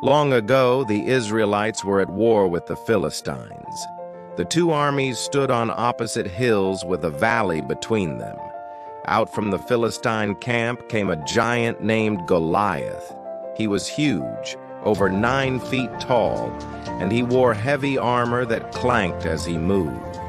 Long ago, the Israelites were at war with the Philistines. The two armies stood on opposite hills with a valley between them. Out from the Philistine camp came a giant named Goliath. He was huge, over 9 feet tall, and he wore heavy armor that clanked as he moved.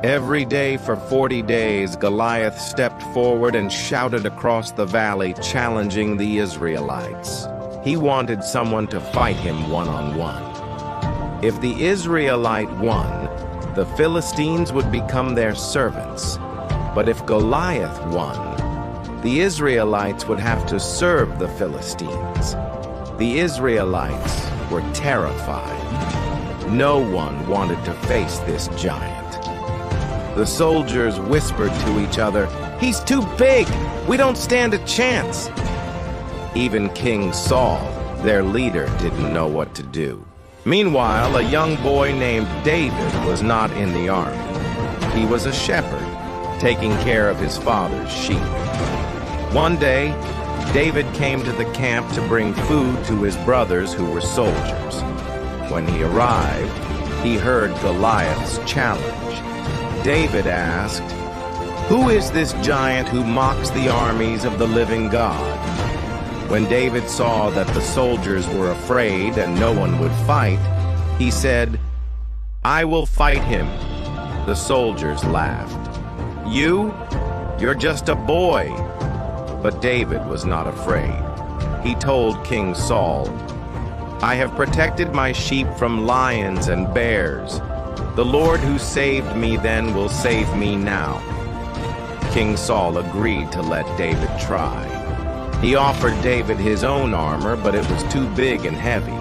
Every day for 40 days, Goliath stepped forward and shouted across the valley, challenging the Israelites. He wanted someone to fight him one-on-one. If the Israelite won, the Philistines would become their servants. But if Goliath won, the Israelites would have to serve the Philistines. The Israelites were terrified. No one wanted to face this giant. The soldiers whispered to each other, "He's too big! We don't stand a chance!" Even King Saul, their leader, didn't know what to do. Meanwhile, a young boy named David was not in the army. He was a shepherd, taking care of his father's sheep. One day, David came to the camp to bring food to his brothers who were soldiers. When he arrived, he heard Goliath's challenge. David asked, "Who is this giant who mocks the armies of the living God?" When David saw that the soldiers were afraid and no one would fight, he said, "I will fight him." The soldiers laughed. "You? You're just a boy." But David was not afraid. He told King Saul, "I have protected my sheep from lions and bears. The Lord who saved me then will save me now." King Saul agreed to let David try. He offered David his own armor, but it was too big and heavy.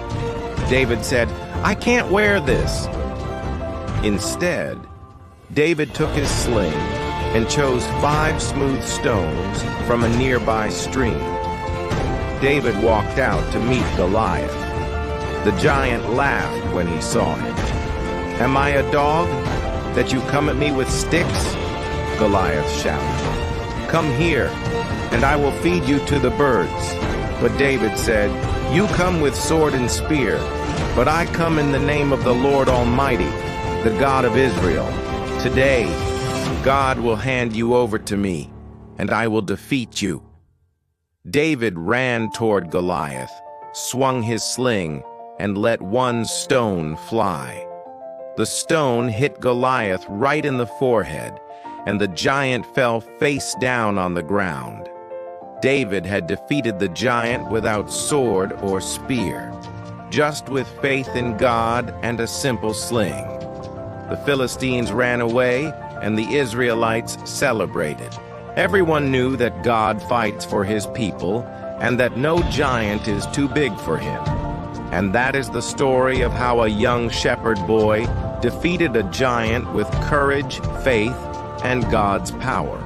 David said, "I can't wear this." Instead, David took his sling and chose 5 smooth stones from a nearby stream. David walked out to meet Goliath. The giant laughed when he saw him. "Am I a dog, that you come at me with sticks?" Goliath shouted. "Come here, and I will feed you to the birds." But David said, "You come with sword and spear, but I come in the name of the Lord Almighty, the God of Israel. Today, God will hand you over to me, and I will defeat you." David ran toward Goliath, swung his sling, and let one stone fly. The stone hit Goliath right in the forehead, and the giant fell face down on the ground. David had defeated the giant without sword or spear, just with faith in God and a simple sling. The Philistines ran away, and the Israelites celebrated. Everyone knew that God fights for his people, and that no giant is too big for him. And that is the story of how a young shepherd boy defeated a giant with courage, faith, and God's power.